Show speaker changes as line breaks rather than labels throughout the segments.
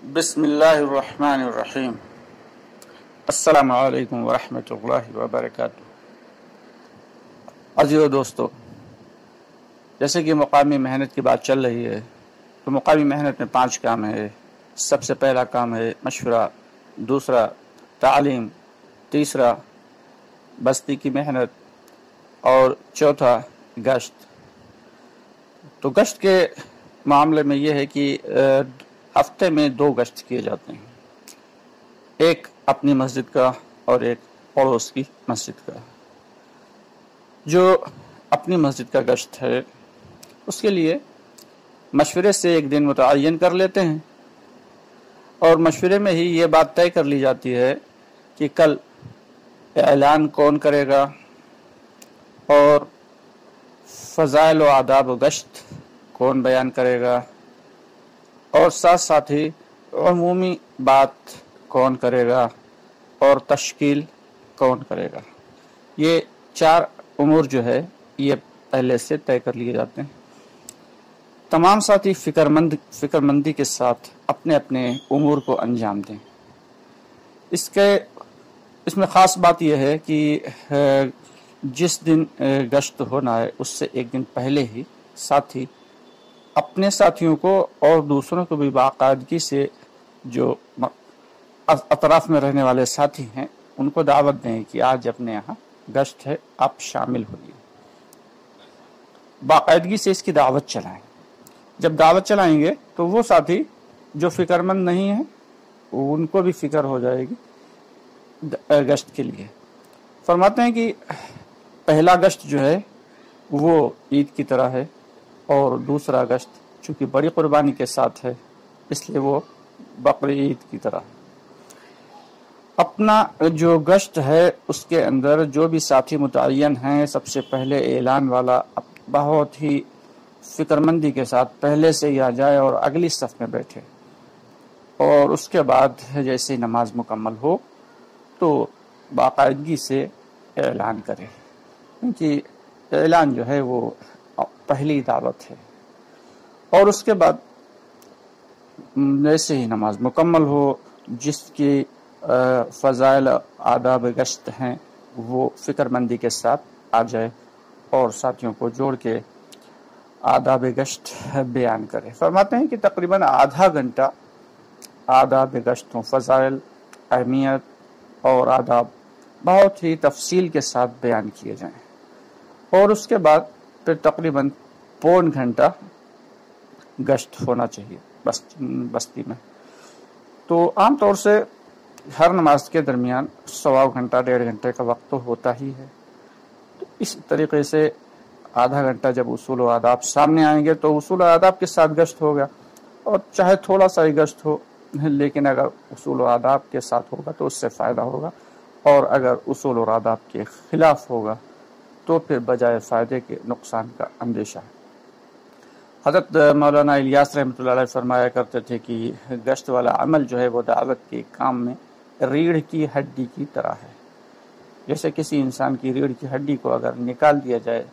بسم اللہ الرحمن الرحیم۔ السلام علیکم ورحمۃ اللہ وبرکاتہ۔ عزیزو دوستو، جیسے کہ مقامی محنت کی بات چل رہی ہے تو مقامی محنت میں 5 کام ہے۔ سب سے پہلا کام ہے مشورہ، دوسرا تعلیم، تیسرا بستی کی محنت اور چوتھا گشت۔ تو گشت کے معاملے میں یہ ہے کہ ہفتے میں 2 گشت کیے جاتے ہیں، ایک اپنی مسجد کا اور ایک پڑوس کی مسجد کا۔ جو اپنی مسجد کا گشت ہے اس کے لیے مشورے سے ایک دن متعین کر لیتے ہیں، اور مشورے میں ہی یہ بات طے کر لی جاتی ہے کہ کل اعلان کون کرے گا اور فضائل و آداب و گشت کون بیان کرے گا، اور ساتھ ساتھ ہی عمومی بات کون کرے گا اور تشکیل کون کرے گا۔ یہ 4 امور جو ہے یہ پہلے سے طے کر لیے جاتے ہیں۔ تمام ساتھی فکر مندی کے ساتھ اپنے اپنے امور کو انجام دیں۔ اس میں خاص بات یہ ہے کہ جس دن گشت ہونا ہے اس سے ایک دن پہلے ہی ساتھی اپنے ساتھیوں کو اور دوسروں کو بھی باقاعدگی سے، جو اطراف میں رہنے والے ساتھی ہیں ان کو دعوت دیں کہ آج اپنے یہاں گشت ہے، آپ شامل ہوئیے۔ باقاعدگی سے اس کی دعوت چلائیں۔ جب دعوت چلائیں گے تو وہ ساتھی جو فکر مند نہیں ہیں ان کو بھی فکر ہو جائے گی گشت کے لیے۔ فرماتے ہیں کہ پہلا گشت جو ہے وہ عید کی طرح ہے، اور دوسرا گشت چونکہ بڑی قربانی کے ساتھ ہے اس لیے وہ بقر عید کی طرح۔ اپنا جو گشت ہے اس کے اندر جو بھی ساتھی متعین ہیں سب سے پہلے اعلان والا بہت ہی فکر مندی کے ساتھ پہلے سے ہی آ جائے اور اگلی صف میں بیٹھے، اور اس کے بعد جیسے نماز مکمل ہو تو باقاعدگی سے اعلان کرے، کیونکہ اعلان جو ہے وہ پہلی دعوت ہے۔ اور اس کے بعد جیسے ہی نماز مکمل ہو، جس کی فضائل آداب گشت ہیں وہ فکر مندی کے ساتھ آ جائے اور ساتھیوں کو جوڑ کے آداب گشت بیان کرے۔ فرماتے ہیں کہ تقریباً آدھا گھنٹہ آداب گشت ہوں، فضائل، اہمیت اور آداب بہت ہی تفصیل کے ساتھ بیان کیے جائیں، اور اس کے بعد پھر تقریباً پون گھنٹہ گشت ہونا چاہیے بستی میں۔ تو عام طور سے ہر نماز کے درمیان 1.25 گھنٹہ 1.5 گھنٹے کا وقت تو ہوتا ہی ہے۔ تو اس طریقے سے آدھا گھنٹہ جب اصول و آداب سامنے آئیں گے تو اصول و آداب کے ساتھ گشت ہوگا، اور چاہے تھوڑا سا ہی گشت ہو لیکن اگر اصول و آداب کے ساتھ ہوگا تو اس سے فائدہ ہوگا، اور اگر اصول و آداب کے خلاف ہوگا تو پھر بجائے فائدے کے نقصان کا اندیشہ ہے۔ حضرت مولانا الیاس رحمۃ اللہ علیہ فرمایا کرتے تھے کہ گشت والا عمل جو ہے وہ دعوت کے کام میں ریڑھ کی ہڈی کی طرح ہے۔ جیسے کسی انسان کی ریڑھ کی ہڈی کو اگر نکال دیا جائے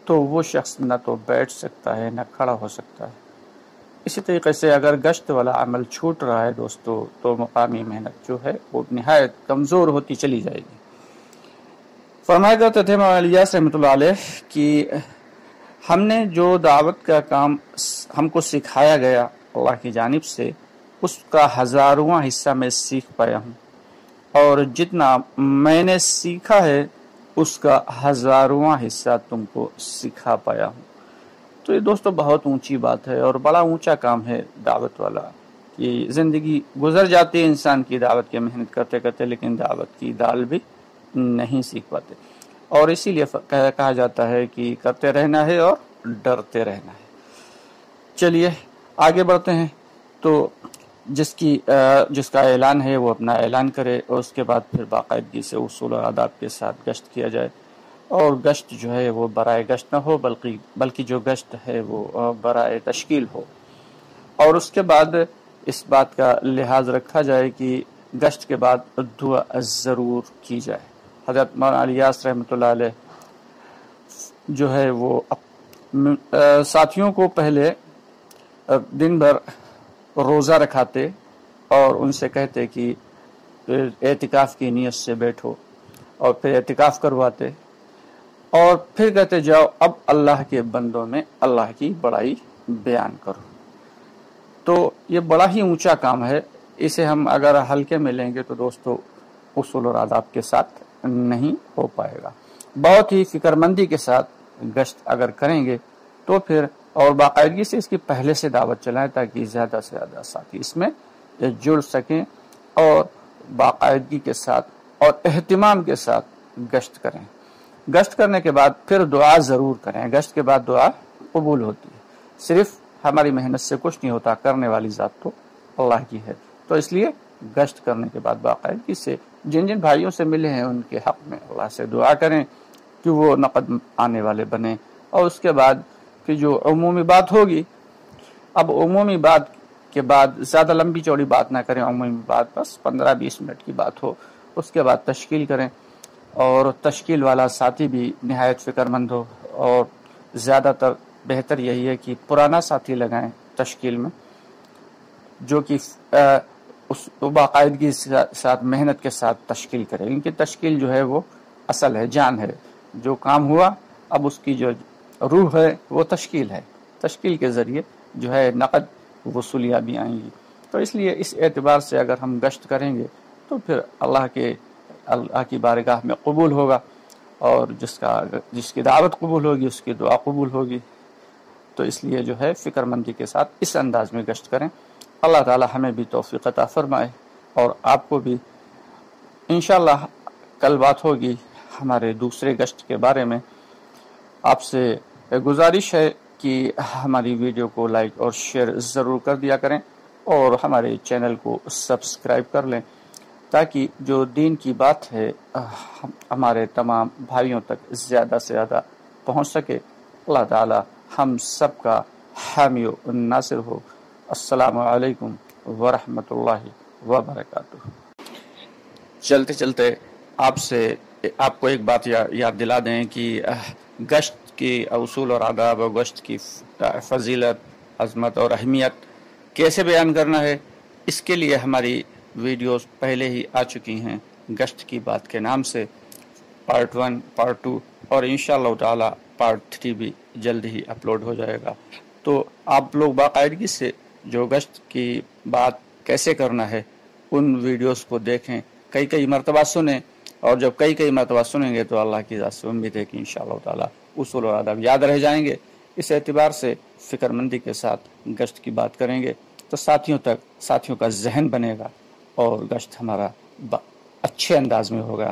تو وہ شخص نہ تو بیٹھ سکتا ہے نہ کھڑا ہو سکتا ہے۔ اسی طریقے سے اگر گشت والا عمل چھوٹ رہا ہے دوستو تو مقامی محنت جو ہے وہ نہایت کمزور ہوتی چلی جائے گی۔ فرمایا کرتے تھے مولانا الیاس رحمۃ اللہ علیہ کہ ہم نے جو دعوت کا کام ہم کو سکھایا گیا اللہ کی جانب سے، اس کا 1000واں حصہ میں سیکھ پایا ہوں، اور جتنا میں نے سیکھا ہے اس کا 1000واں حصہ تم کو سکھا پایا ہوں۔ تو یہ دوستو بہت اونچی بات ہے اور بڑا اونچا کام ہے دعوت والا، کہ زندگی گزر جاتی ہے انسان کی دعوت کی محنت کرتے کرتے، لیکن دعوت کی دال بھی نہیں سیکھ پاتے، اور اسی لیے کہا جاتا ہے کہ کرتے رہنا ہے اور ڈرتے رہنا ہے۔ چلیے آگے بڑھتے ہیں۔ تو جس کا اعلان ہے وہ اپنا اعلان کرے، اور اس کے بعد پھر باقاعدگی سے اصول و آداب کے ساتھ گشت کیا جائے، اور گشت جو ہے وہ برائے گشت نہ ہو بلکہ جو گشت ہے وہ برائے تشکیل ہو، اور اس کے بعد اس بات کا لحاظ رکھا جائے کہ گشت کے بعد دعا ضرور کی جائے۔ حضرت مولانا الیاس رحمۃ اللہ علیہ جو ہے وہ ساتھیوں کو پہلے دن بھر روزہ رکھاتے اور ان سے کہتے کہ اعتکاف کی نیت سے بیٹھو، اور پھر اعتکاف کرواتے اور پھر کہتے جاؤ اب اللہ کے بندوں میں اللہ کی بڑائی بیان کرو۔ تو یہ بڑا ہی اونچا کام ہے، اسے ہم اگر ہلکے میں لیں گے تو دوستو اصول اور آداب کے ساتھ نہیں ہو پائے گا۔ بہت ہی فکر مندی کے ساتھ گشت اگر کریں گے تو پھر اور باقاعدگی سے اس کی پہلے سے دعوت چلائیں تاکہ زیادہ سے زیادہ ساتھی اس میں جڑ سکیں اور باقاعدگی کے ساتھ اور اہتمام کے ساتھ گشت کریں۔ گشت کرنے کے بعد پھر دعا ضرور کریں، گشت کے بعد دعا قبول ہوتی ہے۔ صرف ہماری محنت سے کچھ نہیں ہوتا، کرنے والی ذات تو اللہ کی ہے۔ تو اس لیے گشت کرنے کے بعد باقاعدگی سے جن جن بھائیوں سے ملے ہیں ان کے حق میں اللہ سے دعا کریں کہ وہ نقد آنے والے بنیں۔ اور اس کے بعد کہ جو عمومی بات ہوگی، اب عمومی بات کے بعد زیادہ لمبی چوڑی بات نہ کریں، عمومی بات بس 15-20 منٹ کی بات ہو، اس کے بعد تشکیل کریں، اور تشکیل والا ساتھی بھی نہایت فکر مند ہو، اور زیادہ تر بہتر یہی ہے کہ پرانا ساتھی لگائیں تشکیل میں، جو کہ اس باقاعدگی کے ساتھ محنت کے ساتھ تشکیل کرے، کیونکہ تشکیل جو ہے وہ اصل ہے، جان ہے۔ جو کام ہوا اب اس کی جو روح ہے وہ تشکیل ہے، تشکیل کے ذریعے جو ہے نقد وصولیاں بھی آئیں گی۔ تو اس لیے اس اعتبار سے اگر ہم گشت کریں گے تو پھر اللہ کی بارگاہ میں قبول ہوگا، اور جس کی دعوت قبول ہوگی اس کی دعا قبول ہوگی۔ تو اس لیے جو ہے فکر مندی کے ساتھ اس انداز میں گشت کریں۔ اللہ تعالی ہمیں بھی توفیق عطا فرمائے، اور آپ کو بھی۔ انشاءاللہ کل بات ہوگی ہمارے دوسرے گشت کے بارے میں۔ آپ سے گزارش ہے کہ ہماری ویڈیو کو لائک اور شیئر ضرور کر دیا کریں، اور ہمارے چینل کو سبسکرائب کر لیں تاکہ جو دین کی بات ہے ہمارے تمام بھائیوں تک زیادہ سے زیادہ پہنچ سکے۔ اللہ تعالی ہم سب کا حامی و ناصر ہو۔ السلام علیکم ورحمۃ اللہ وبرکاتہ۔ چلتے چلتے آپ کو ایک بات یاد دلا دیں کہ گشت کی اصول اور آداب اور گشت کی فضیلت، عظمت اور اہمیت کیسے بیان کرنا ہے، اس کے لیے ہماری ویڈیوز پہلے ہی آ چکی ہیں گشت کی بات کے نام سے، پارٹ 1، پارٹ 2، اور انشاءاللہ تعالی پارٹ 3 بھی جلد ہی اپلوڈ ہو جائے گا۔ تو آپ لوگ باقاعدگی سے جو گشت کی بات کیسے کرنا ہے ان ویڈیوز کو دیکھیں، کئی مرتبہ سنیں، اور جب کئی مرتبہ سنیں گے تو اللہ کی ذات سے امید ہے کہ انشاءاللہ تعالی اصول و آداب یاد رہ جائیں گے۔ اس اعتبار سے فکر مندی کے ساتھ گشت کی بات کریں گے تو ساتھیوں کا ذہن بنے گا، اور گشت ہمارا اچھے انداز میں ہوگا۔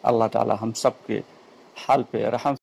اللہ تعالی ہم سب کے حال پہ رحم